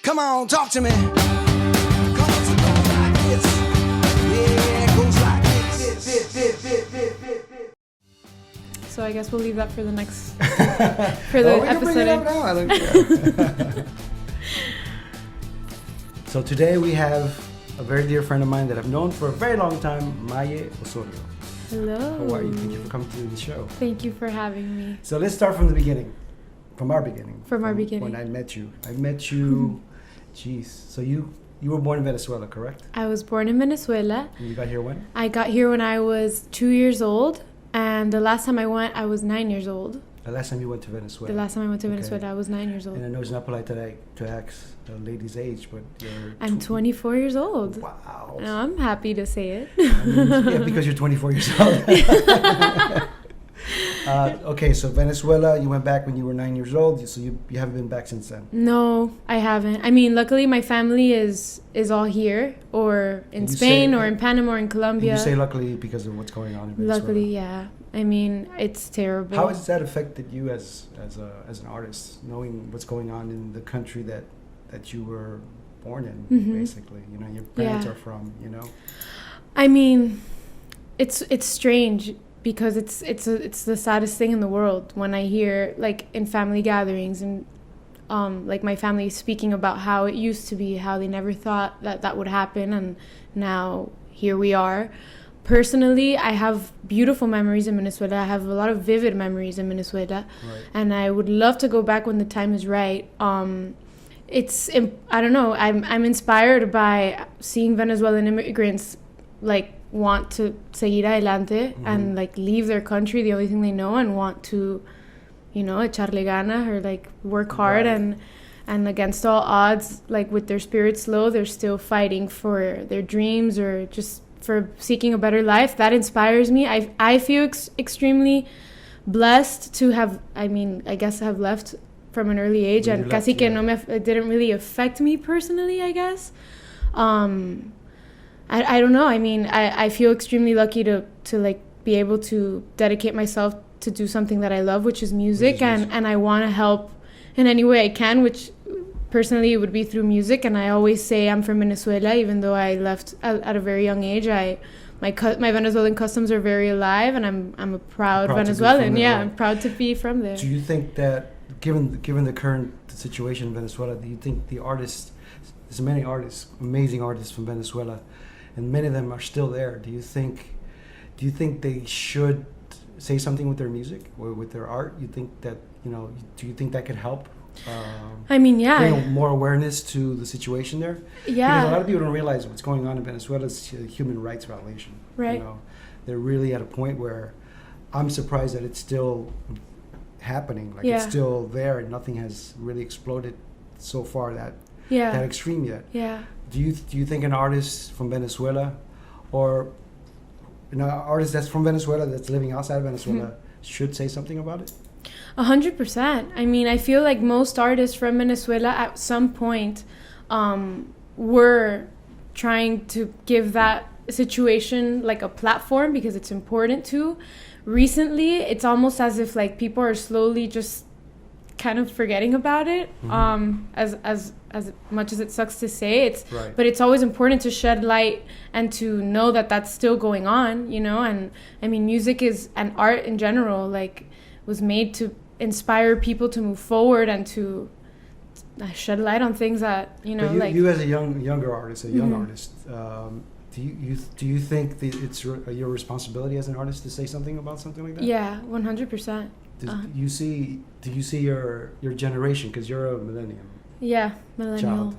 Come on, talk to me. Cause it goes like this. Yeah, it goes like this. So I guess we'll leave that for the next for the we can bring it up episode. now. I don't care. So today we have a very dear friend of mine that I've known for a very long time, Maye Osorio. Hello. How are you? Thank you for coming to the show. Thank you for having me. So let's start from the beginning. From our beginning. From our beginning. When I met you, geez. So you were born in Venezuela, correct? I was born in Venezuela. And you got here when? I got here when I was 2 years old, and the last time I went, I was 9 years old. The last time you went to Venezuela? The last time I went to Okay. Venezuela, I was 9 years old. And I know it's not polite to ask a lady's age, but you're... I'm 24 years old. Wow. No, I'm happy to say it. I mean, yeah, because you're 24 years old. Okay, so Venezuela, you went back when you were 9 years old, so you haven't been back since then. No, I haven't. I mean, luckily my family is all here, or in Spain, or in Panama, or in Colombia. And you say luckily because of what's going on in Venezuela. Luckily, yeah. I mean, it's terrible. How has that affected you as an artist, knowing what's going on in the country that you were born in, basically? You know, your parents are from, you know? I mean, it's strange. Because it's the saddest thing in the world when I hear, like, in family gatherings and like my family speaking about how it used to be, how they never thought that would happen, and now here we are. Personally, I have beautiful memories in Venezuela. I have a lot of vivid memories in Venezuela, and I would love to go back when the time is right. I don't know. I'm inspired by seeing Venezuelan immigrants like want to seguir adelante and like leave their country, the only thing they know, and want to, you know, echarle gana, or like work hard, and against all odds, like with their spirits low, they're still fighting for their dreams or just for seeking a better life. That inspires me. I feel extremely blessed to have, I mean, I guess I have left from an early age, and casi que no it didn't really affect me personally, I guess. I don't know. I mean, I feel extremely lucky to like be able to dedicate myself to do something that I love, which is music, and I want to help in any way I can, which personally it would be through music. And I always say I'm from Venezuela, even though I left at a very young age. My Venezuelan customs are very alive, and I'm a proud Venezuelan. Yeah, I'm proud to be from there. Do you think that, given the current situation in Venezuela, do you think the artists, there's many artists, amazing artists from Venezuela, and many of them are still there. Do you think they should say something with their music or with their art? You think that, you know, do you think that could help? I mean, yeah. Bring more awareness to the situation there? Yeah. Because a lot of people don't realize what's going on in Venezuela is a human rights violation. Right. You know, they're really at a point where I'm surprised that it's still happening. Like it's still there, and nothing has really exploded so far that extreme yet. Yeah. Do you think an artist from Venezuela, or an artist that's from Venezuela that's living outside of Venezuela, should say something about it? 100%. I mean, I feel like most artists from Venezuela at some point were trying to give that situation like a platform, because it's important to. Recently, it's almost as if like people are slowly just kind of forgetting about it. As much as it sucks to say, but it's always important to shed light and to know that that's still going on, you know. And I mean, music is, and art in general, like, was made to inspire people to move forward and to shed light on things that, you know. But you as a younger artist, artist, do you think that it's your responsibility as an artist to say something about something like that? Yeah, 100%. Do you see your generation, because you're a millennium? Yeah, millennial.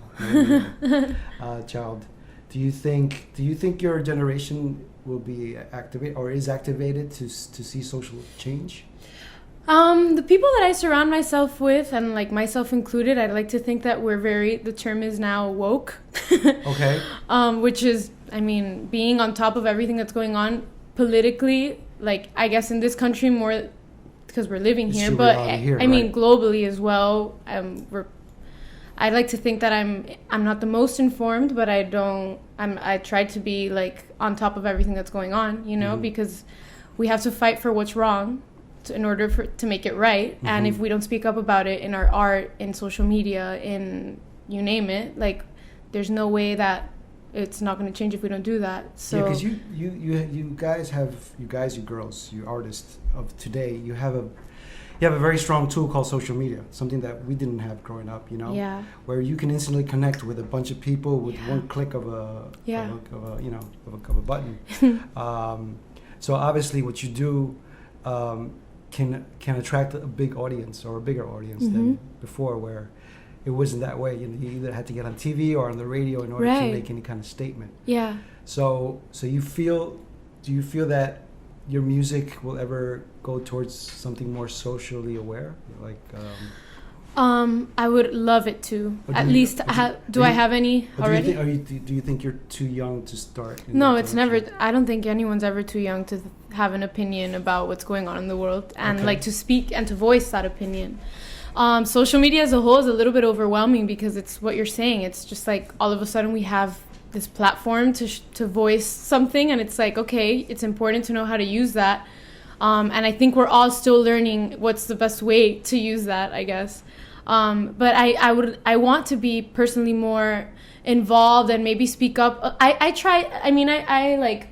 Child. Do you think your generation will be activated, or is activated to see social change? The people that I surround myself with, and like myself included, I'd like to think that the term is now woke. Okay. Which is, I mean, being on top of everything that's going on politically, like, I guess in this country more because we're living here, but I mean globally as well. I'd like to think that I'm not the most informed, but I try to be like on top of everything that's going on, you know, because we have to fight for what's wrong in order to make it right. And if we don't speak up about it in our art, in social media, in you name it. Like, there's no way that it's not going to change if we don't do that. So Yeah, because you girls, you artists of today, you have a very strong tool called social media, something that we didn't have growing up, you know, yeah, where you can instantly connect with a bunch of people with Yeah. one click of a, Yeah. of a button. So obviously, what you do can attract a big audience or a bigger audience than before, where it wasn't that way. You know, you either had to get on TV or on the radio in order to Right. make any kind of statement. yeah. So do you feel that your music will ever go towards something more socially aware, like? I would love it to. Or At do you- least, or do- do I have any Or already? do you think you're too young to start? in No, that it's never. direction? I don't think anyone's ever too young to have an opinion about what's going on in the world and Okay. like to speak and to voice that opinion. Social media as a whole is a little bit overwhelming because it's what you're saying. It's just like all of a sudden we have this platform to voice something, and it's like, okay, it's important to know how to use that. And I think we're all still learning what's the best way to use that, I guess. But I want to be personally more involved and maybe speak up. I try. I mean, I like.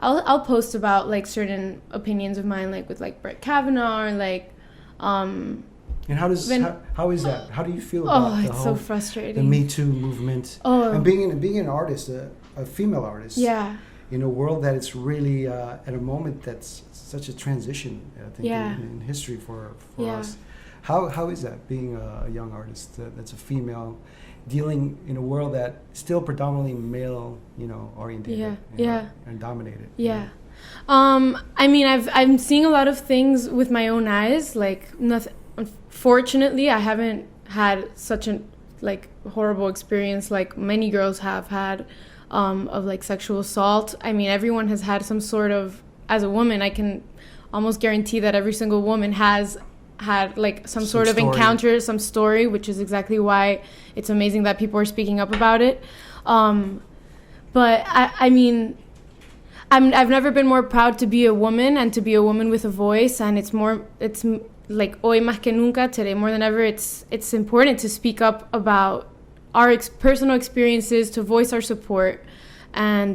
I'll post about like certain opinions of mine, like with like Brett Kavanaugh or like. And how is that? How do you feel about Oh, the it's whole so frustrating. the metoo movement? Oh. And being an artist, a female artist. Yeah. In a world that it's really at a moment that's such a transition, I think, Yeah. in history for Yeah. us. How is that being a young artist that's a female, dealing in a world that still predominantly male, oriented, Yeah, you know, yeah. and dominated? Yeah. I mean, I'm seeing a lot of things with my own eyes. Like, nothing. Unfortunately, I haven't had such a like horrible experience like many girls have had of like sexual assault. I mean, everyone has had some sort of. As a woman, I can almost guarantee that every single woman has had like some sort of story. encounter, some story, which is exactly why it's amazing that people are speaking up about it. But I mean, I've never been more proud to be a woman and to be a woman with a voice, and it's like hoy más que nunca, today more than ever, it's important to speak up about our personal experiences, to voice our support, and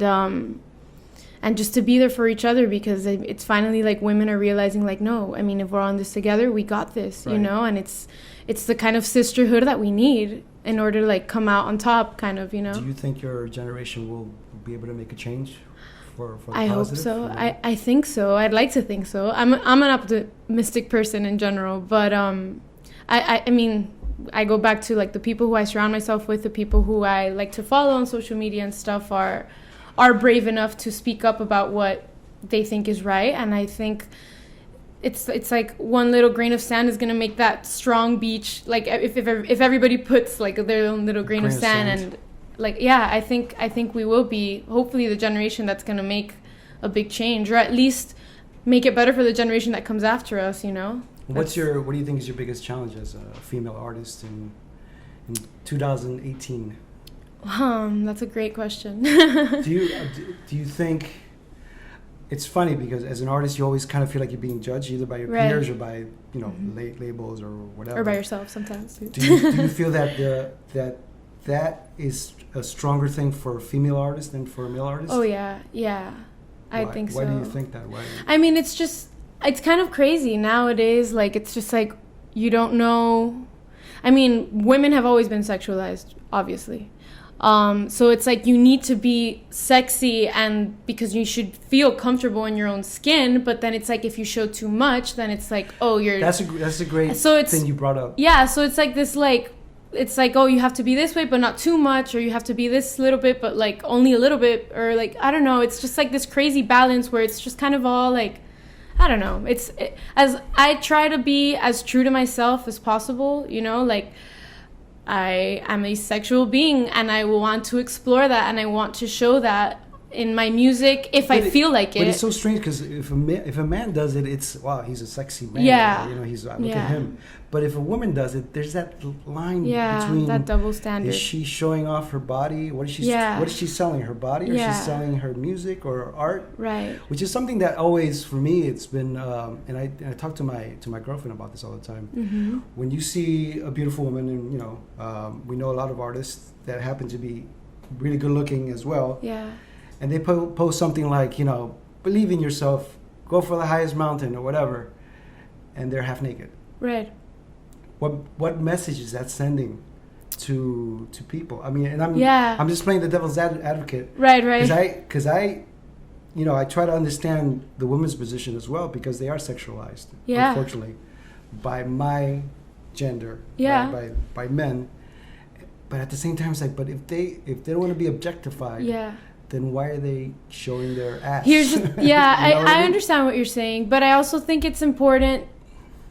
just to be there for each other, because it's finally like women are realizing like, no, I mean, if we're on this together, we got this, Right. you know, and it's the kind of sisterhood that we need in order to like come out on top, kind of, you know. Do you think your generation will be able to make a change for the I hope positive? so. Or- I think so. I'd like to think so. I'm an optimistic person in general, but I mean, I go back to like the people who I surround myself with, the people who I like to follow on social media and stuff are brave enough to speak up about what they think is right, and I think it's like one little grain of sand is gonna make that strong beach. Like if everybody puts like their own little grain of sand, and like I think we will be hopefully the generation that's gonna make a big change, or at least make it better for the generation that comes after us. You know. what do you think is your biggest challenge as a female artist in 2018? That's a great question. do you think it's funny because as an artist you always kind of feel like you're being judged either by your Right. peers or by labels or whatever, Or by yourself sometimes. do you feel that that is a stronger thing for a female artist than for a male artist? Oh yeah. I think so. Why do you think that? Why? I mean, it's kind of crazy nowadays. Like, it's just like, you don't know. I mean, women have always been sexualized, obviously. So it's like you need to be sexy, and because you should feel comfortable in your own skin. But then it's like if you show too much, then it's like, oh, you're. That's a great thing you brought up. Yeah, so it's like this, like, it's like, oh, you have to be this way, but not too much, or you have to be this little bit, but like only a little bit, or like, I don't know. It's just like this crazy balance where it's just kind of all like, I don't know. As I try to be as true to myself as possible, you know, like I am a sexual being and I want to explore that and I want to show that in my music if I feel like it. But it's so strange because if a man does it, it's wow, he's a sexy man. Yeah. You know, he's look Yeah. at him. But if a woman does it, there's that line Yeah, between that double standard. is she showing off her body? What is she? Yeah. What is she selling? Her body, or Yeah. she's selling her music or art? Right. Which is something that always, for me, it's been. And I talk to my girlfriend about this all the time. Mm-hmm. When you see a beautiful woman, and you know, we know a lot of artists that happen to be really good looking as well. Yeah. And they post something like, you know, believe in yourself, go for the highest mountain or whatever, and they're half naked. Right. What message is that sending to people? I mean, and Yeah. I'm just playing the devil's advocate. Right. Right. Because I, you know, I try to understand the women's position as well because they are sexualized, Yeah. unfortunately, by my gender, Yeah. by men. But at the same time, it's like, but if they don't want to be objectified, Yeah. then why are they showing their ass? Here's yeah, You know what I mean? understand what you're saying, but I also think it's important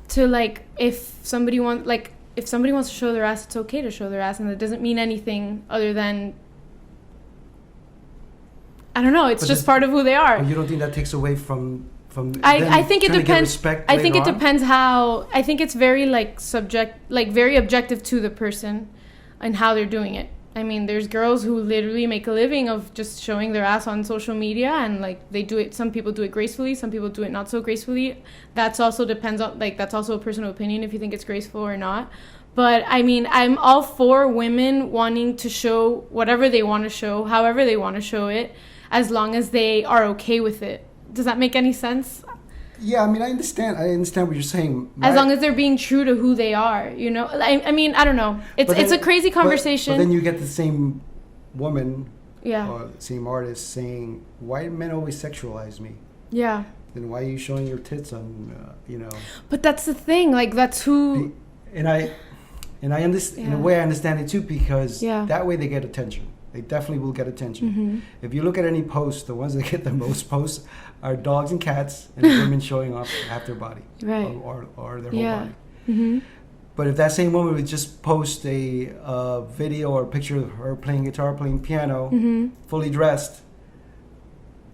to like if somebody wants to show their ass, it's okay to show their ass, and it doesn't mean anything other than I don't know. It's But just part of who they are. But you don't think that takes away from I think it them trying to get depends. respect I think it later on? depends how. I think it's very very objective to the person, and how they're doing it. I mean, there's girls who literally make a living of just showing their ass on social media, and like they do it. Some people do it gracefully. Some people do it not so gracefully. That's also depends on that's also a personal opinion if you think it's graceful or not. But I mean, I'm all for women wanting to show whatever they want to show, however they want to show it, as long as they are okay with it. Does that make any sense? Yeah, I mean, I understand what you're saying. As long as they're being true to who they are, you know. I mean, I don't know. It's a crazy conversation. But then you get the same woman Yeah. or the same artist saying, "Why do men always sexualize me? Yeah. Then why are you showing your tits on, you know?" But that's the thing. Like that's who. And I understand in a Yeah. way. I understand it too because Yeah. that way they get attention. They definitely will get attention. Mm-hmm. If you look at any post, the ones that get the most posts are dogs and cats and women showing off half their body, Right. or their whole Yeah. body. Mm-hmm. But if that same woman would just post a video or a picture of her playing guitar, playing piano, Mm-hmm. fully dressed,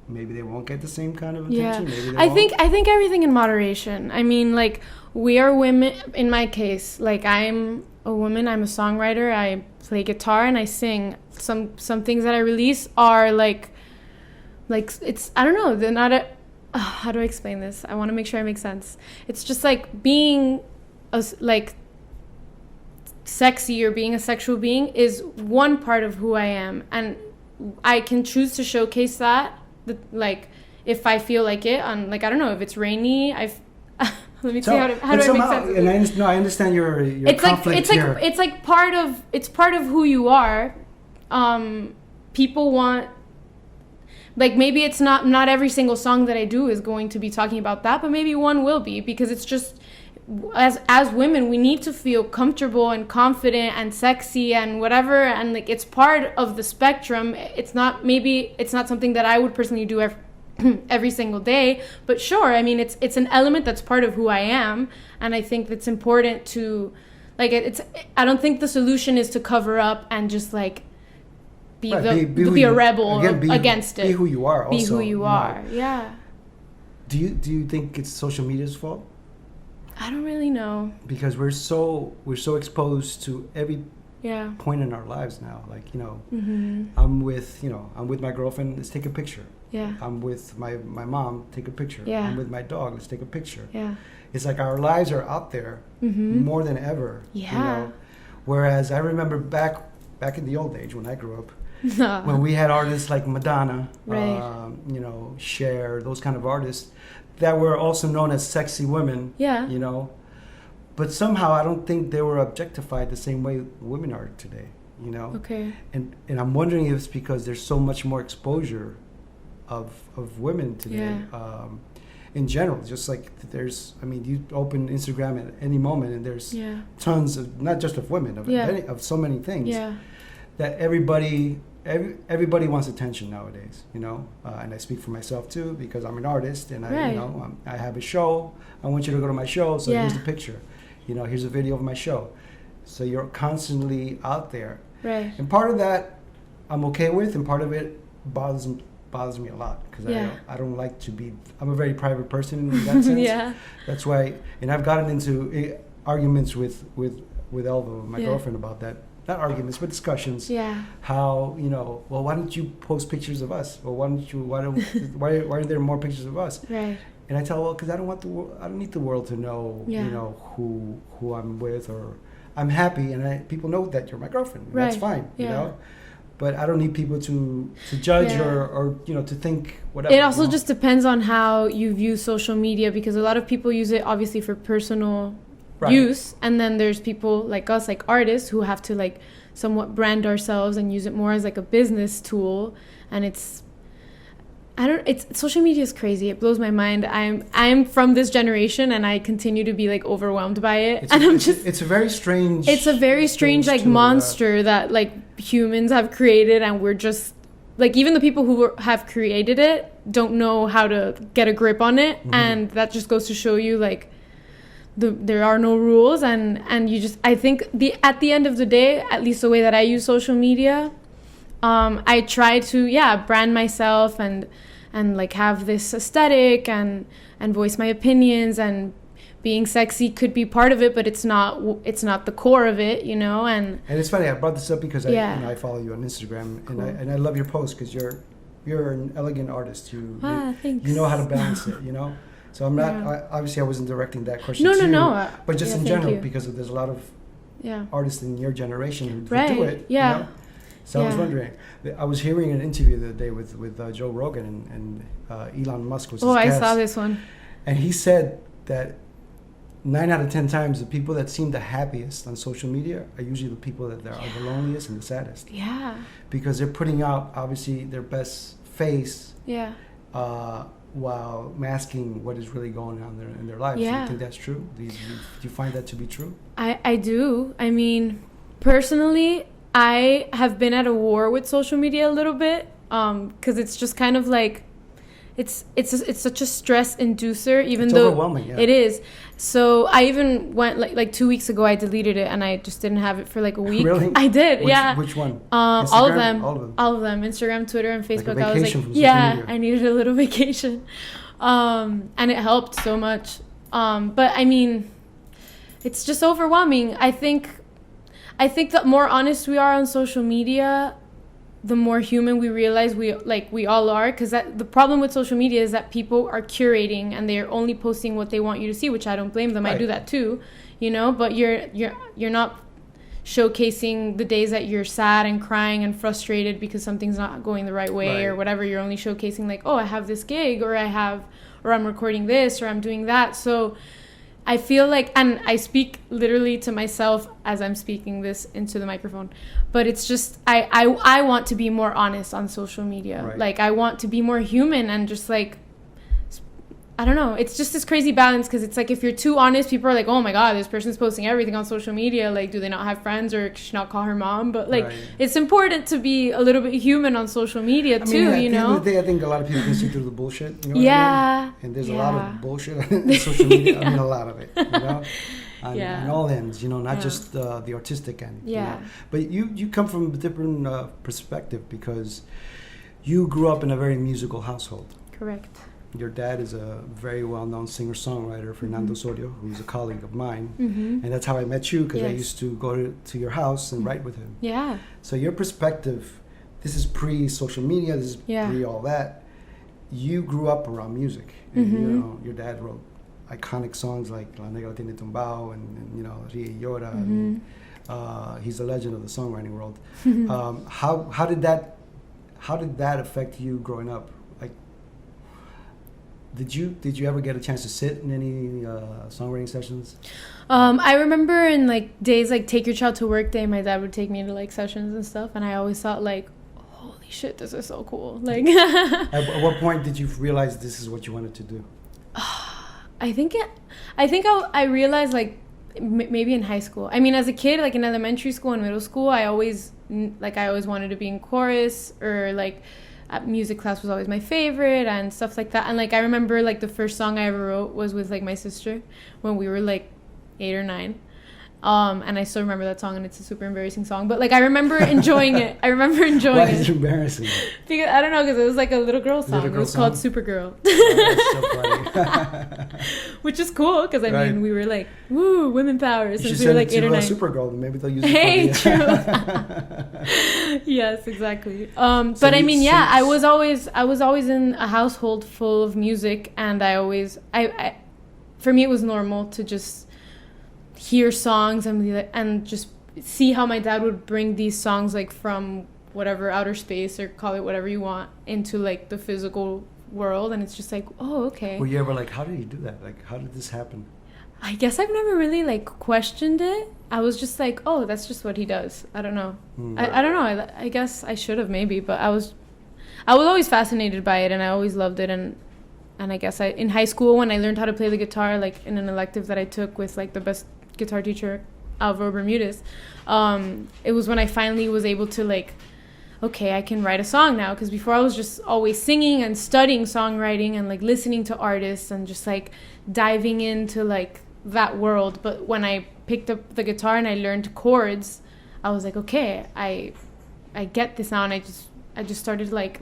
maybe they won't get the same kind of Yeah. attention. Maybe they I won't. think everything in moderation. I mean, like we are women. In my case, like I'm a woman. I'm a songwriter. I play guitar and I sing. Some things that I release are like it's I don't know. They're not a. How do I explain this? I want to make sure I make sense. It's just like being like sexy or being a sexual being is one part of who I am, and I can choose to showcase that. Like if I feel like it on like I don't know if it's rainy. Let me see how do I make sense. And I understand your It's conflict here. it's like part of who you are. People want like maybe it's not every single song that I do is going to be talking about that, but maybe one will be because it's just as women we need to feel comfortable and confident and sexy and whatever, and like it's part of the spectrum. It's not something that I would personally do every single day, but sure, I mean it's an element that's part of who I am, and I think it's important to like I don't think the solution is to cover up and just like be a rebel against it. Be who you are. Be Also, who you are. Yeah. Do you think it's social media's fault? I don't really know. Because we're so exposed to every Yeah. point in our lives now. Like, you know, Mm-hmm. I'm with my girlfriend, let's take a picture. Yeah. I'm with my mom, take a picture. Yeah. I'm with my dog, let's take a picture. Yeah. It's like our lives are out there Mm-hmm. more than ever. You Yeah. know? Whereas I remember back in the old age when I grew up, when we had artists like Madonna, Right. you know, Cher, those kind of artists that were also known as sexy women. Yeah. You know, but somehow I don't think they were objectified the same way women are today. You know. Okay. And I'm wondering if it's because there's so much more exposure of women today. Yeah. In general, just like you open Instagram at any moment and there's Yeah. tons of, not just of women, of so many things Yeah. that everybody wants attention nowadays, you know. And I speak for myself too because I'm an artist and Right. I have a show. I want you to go to my show, so Yeah. here's the picture. You know, here's a video of my show. So you're constantly out there, Right. and part of that I'm okay with, and part of it bothers bothers me a lot because Yeah. I don't like to be. I'm a very private person in that sense. Yeah. That's why, and I've gotten into arguments with Elva, my Yeah. girlfriend, about that. Not arguments, but discussions. Yeah. How, well, why don't you post pictures of us? Or why why aren't there more pictures of us? Right. And I tell her, well, because I don't need the world to know, Yeah. who I'm with, or I'm happy, and people know that you're my girlfriend. And That's Right. fine, Yeah. But I don't need people to judge Yeah. or to think whatever. It also just depends on how you view social media, because a lot of people use it obviously for personal Right. use, and then there's people like us, like artists, who have to like somewhat brand ourselves and use it more as like a business tool. And it's social media is crazy. It blows my mind. I'm from this generation, and I continue to be like overwhelmed by it. It's a very strange. It's a very strange like monster that like humans have created, and we're just like, even the people who have created it don't know how to get a grip on it. Mm-hmm. And that just goes to show you like there are no rules, and you just, I think at the end of the day, at least the way that I use social media, I try to brand myself and like have this aesthetic and voice my opinions, and being sexy could be part of it, but it's not the core of it, and it's funny, I brought this up because Yeah. I follow you on Instagram. Cool. and I love your posts because you're an elegant artist. thanks. You know how to balance it, So I'm not, Yeah. obviously I wasn't directing that question No, to no, you, no. but just Yeah, in thank general, you. because there's a lot of Yeah. artists in your generation who Right, do it. yeah. So I was Yeah. wondering, I was hearing an interview the other day with Joe Rogan, and Elon Musk was his I guest. saw this one. And he said that 9 out of 10 times the people that seem the happiest on social media are usually the people that are the loneliest and the saddest, Yeah. because they're putting out obviously their best face Yeah. while masking what is really going on in their lives. Do Yeah. you think that's true? Do you find that to be true? I do. I mean, personally, I have been at a war with social media a little bit, because it's just kind of like, it's such a stress inducer, even It's though overwhelming, yeah. it is. So I even went like 2 weeks ago, I deleted it, and I just didn't have it for like a week. Really? I did. Which one? All of Instagram? them. All of them. All of them. Instagram, Twitter, and Facebook. I was vacation like, from social media. I needed a little vacation. And it helped so much. But I mean, it's just overwhelming. I think the more honest we are on social media, the more human we realize we all are. Because the problem with social media is that people are curating, and they're only posting what they want you to see, which I don't blame them. I Right. do that too, But you're not showcasing the days that you're sad and crying and frustrated because something's not going the right way, or Right. whatever. You're only showcasing like, oh, I have this gig, or I'm recording this, or I'm doing that. So I feel like, and I speak literally to myself as I'm speaking this into the microphone, but it's just, I want to be more honest on social media. Right. Like, I want to be more human, and just like, I don't know. It's just this crazy balance, because it's like, if you're too honest, people are like, oh my God, this person's posting everything on social media. Like, do they not have friends, or should she not call her mom? But like, Right. it's important to be a little bit human on social media I too, mean, at the end of the day, I think a lot of people can see through the bullshit. You know what I Yeah. mean? And there's a Yeah. lot of bullshit on social media. I mean, a lot of it. On, Yeah. on all ends, not Yeah. just the artistic end. Yeah. But you come from a different perspective, because you grew up in a very musical household. Correct. Your dad is a very well-known singer-songwriter, Fernando Sorio, who's a colleague of mine. Mm-hmm. And that's how I met you, because I Yes. used to go to your house and write with him. Yeah. So your perspective, this is pre-social media, this is Yeah. pre all that. You grew up around music. And, Mhm. your dad wrote iconic songs like La Negra Tiene Tumbao and Ríe y Llora. Mhm. And, he's a legend of the songwriting world. How did that affect you growing up? Like, did you ever get a chance to sit in any songwriting sessions? I remember in like days like Take Your Child to Work Day, my dad would take me to like sessions and stuff, and I always thought like, holy shit, this is so cool. Like, At what point did you realize this is what you wanted to do? I think I realized like maybe in high school. I mean, as a kid, like in elementary school and middle school, I always wanted to be in chorus, or like music class was always my favorite and stuff like that. And like I remember like the first song I ever wrote was with like my sister when we were like 8 or 9. And I still remember that song, and it's a super embarrassing song. But like I remember enjoying it. I remember enjoying Why it. is it embarrassing? Because I don't know, because it was like a little girl song. Little girl it was song? called Supergirl, Oh, that's so funny. which is cool because I Right. mean we were like, woo, women power You since should we were send like it 8 to or 9. Supergirl, and maybe they'll use it. Hey, for true. Yes, exactly. But I you- mean, so yeah, you- I was always in a household full of music, and I for me it was normal to just hear songs and be like, and just see how my dad would bring these songs like from whatever outer space, or call it whatever you want, into like the physical world, and it's just like, oh, okay. Were you ever like, how did he do that? Like, how did this happen? I guess I've never really like questioned it. I was just like, oh, that's just what he does. I don't know. I don't know. I guess I should have maybe, but I was always fascinated by it, and I always loved it. And I guess in high school, when I learned how to play the guitar, like in an elective that I took with like the best guitar teacher, Alvaro Bermudez, it was when I finally was able to like, okay, I can write a song now. Because before I was just always singing and studying songwriting and like listening to artists and just like diving into like that world. But when I picked up the guitar and I learned chords, I was like, okay, I get this now. And I just started like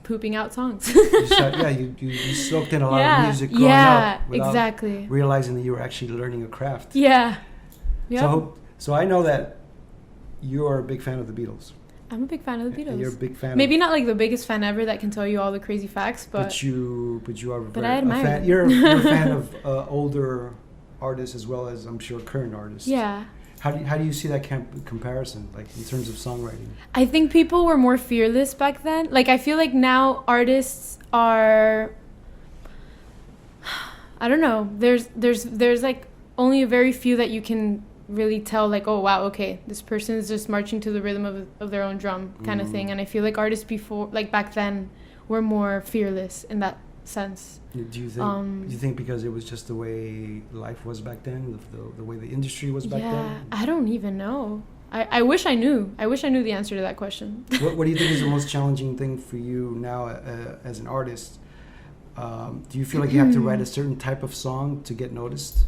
pooping out songs. You soaked in a lot of music growing up without exactly. realizing that you were actually learning a craft. Yeah. Yeah. So I know that you're a big fan of the Beatles. I'm a big fan of the Beatles. You're a big fan. Maybe not like the biggest fan ever that can tell you all the crazy facts, but you are. But I admire a fan. them. You're a fan of older artists as well as, I'm sure, current artists. yeah. How do you see that comparison, like in terms of songwriting? I think people were more fearless back then. Like I feel like now artists are, I don't know. There's like only a very few that you can really tell like, oh wow, okay, this person is just marching to the rhythm of their own drum kind of thing. And I feel like artists before, like back then, were more fearless in that sense. Do you think because it was just the way life was back then, the way the industry was back then? I don't even know. I wish I knew. I wish I knew the answer to that question. What do you think is the most challenging thing for you now as an artist? Do you feel like you have to write a certain type of song to get noticed?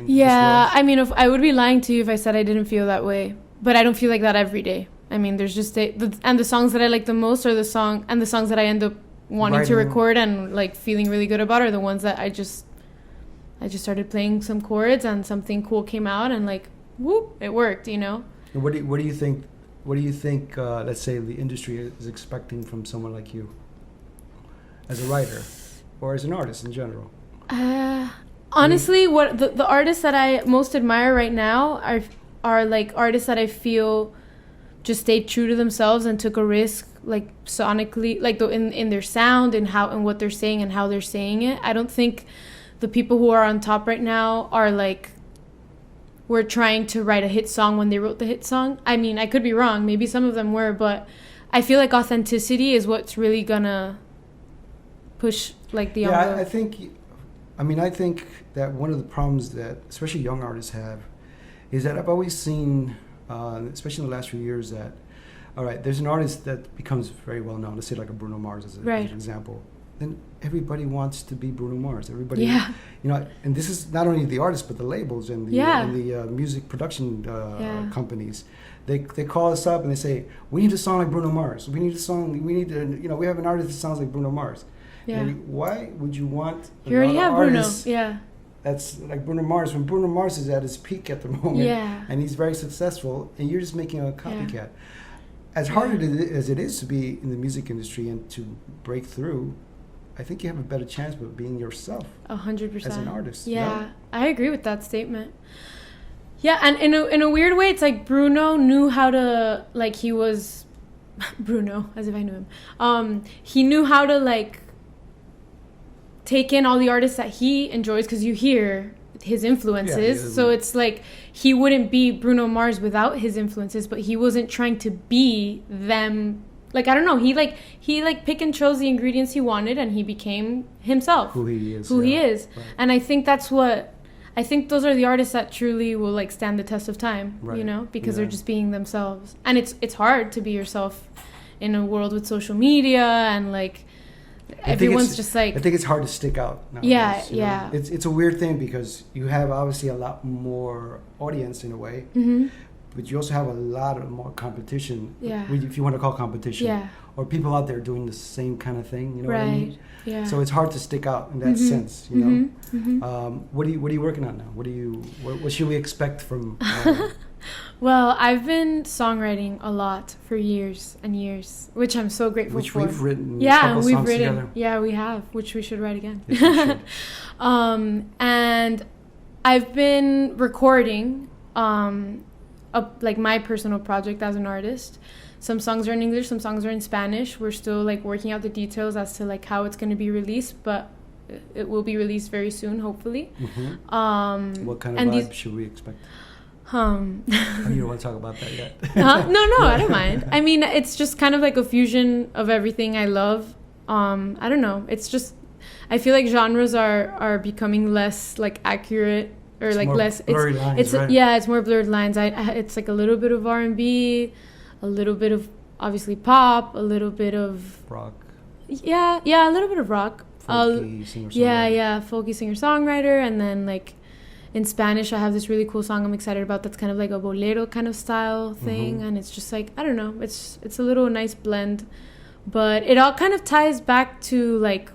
Yeah, I mean, if I would be lying to you if I said I didn't feel that way. But I don't feel like that every day. I mean, there's just and the songs that I like the most are the songs that I end up wanting to record and like feeling really good about are the ones that I just started playing some chords and something cool came out and like whoop, it worked, you know. And what do you think? What do you think? Let's say the industry is expecting from someone like you, as a writer, or as an artist in general. Honestly, what the artists that I most admire right now are like artists that I feel just stayed true to themselves and took a risk, like sonically, like in their sound and what they're saying and how they're saying it. I don't think the people who are on top right now are like were trying to write a hit song when they wrote the hit song. I mean, I could be wrong. Maybe some of them were, but I feel like authenticity is what's really gonna push like the envelope. I think that one of the problems that especially young artists have is that I've always seen, especially in the last few years, that all right, there's an artist that becomes very well known. Let's say like a Bruno Mars as an example. Then everybody wants to be Bruno Mars. Everybody, you know, and this is not only the artists but the labels and the music production companies. They call us up and they say, we need a song like Bruno Mars. We have an artist that sounds like Bruno Mars. Yeah. And why would you want You already have Bruno. artist Yeah. that's like Bruno Mars when Bruno Mars is at his peak at the moment and he's very successful and you're just making a copycat. Yeah. As hard as it is to be in the music industry and to break through, I think you have a better chance of being yourself. 100%. As an artist. Yeah, I agree with that statement. Yeah, and in a weird way, it's like Bruno knew how to, like he was, Bruno, as if I knew him. He knew how to like take in all the artists that he enjoys because you hear his influences. So it's like he wouldn't be Bruno Mars without his influences, but he wasn't trying to be them. Like, I don't know, he pick and chose the ingredients he wanted and he became himself. Who he is. Right. And I think those are the artists that truly will like stand the test of time, you know, because they're just being themselves. And it's hard to be yourself in a world with social media and like everyone's just like, I think it's hard to stick out nowadays, Yeah, you know? yeah. It's a weird thing because you have obviously a lot more audience in a way, mhm, but you also have a lot of more competition. Yeah. If you want to call competition. yeah, Or people out there doing the same kind of thing. You know what I mean? right, yeah. So it's hard to stick out in that Mhm, sense. You know. mhm, mhm. What are you working on now? What should we expect from? Well, I've been songwriting a lot for years and years, which I'm so grateful Which for. we've written. a Yeah, couple we've songs written. together. Yeah, we have, which we should write again. Yes, we should. And I've been recording, like my personal project as an artist. Some songs are in English, some songs are in Spanish. We're still like working out the details as to like how it's going to be released, but it will be released very soon, hopefully. Mhm. What kind of and vibe should we expect? You don't want to talk about that yet. No, I don't mind. I mean, it's just kind of like a fusion of everything I love. I don't know. It's just, I feel like genres are becoming less like accurate or It's like more less. blurry lines, It's right? yeah, it's more blurred lines. It's like a little bit of R&B, a little bit of obviously pop, a little bit of Rock, yeah, a little bit of rock. folky, singer-songwriter. Yeah, folky singer-songwriter, and then like in Spanish I have this really cool song I'm excited about that's kind of like a bolero kind of style thing, and it's just like, I don't know, it's a little nice blend, but it all kind of ties back to like,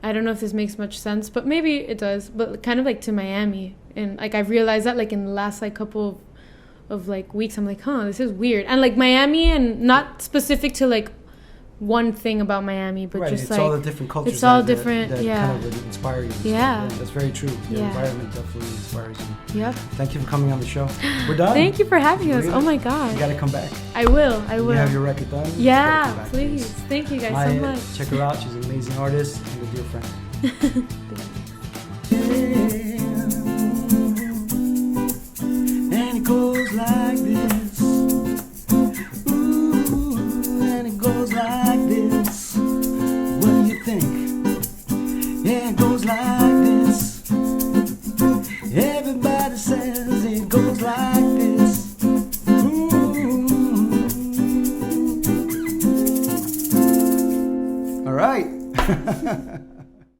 I don't know if this makes much sense, but maybe it does, but kind of like to Miami. And like I've realized that like in the last like couple of like weeks, I'm like, this is weird. And like Miami, and not specific to like one thing about Miami, but Right, just it's like all the different cultures. it's all that different, yeah. kind of inspire you. and Yeah. stuff. That's very true. The Yeah. environment definitely inspires you. Yep. Thank you for coming on the show. We're done. Thank you for having us. Really? Oh my You god. gotta come back. I will. You have your record done. You gotta Yeah, come back, please. Thank you guys so Maye, much. check her out. She's an amazing artist and a dear friend.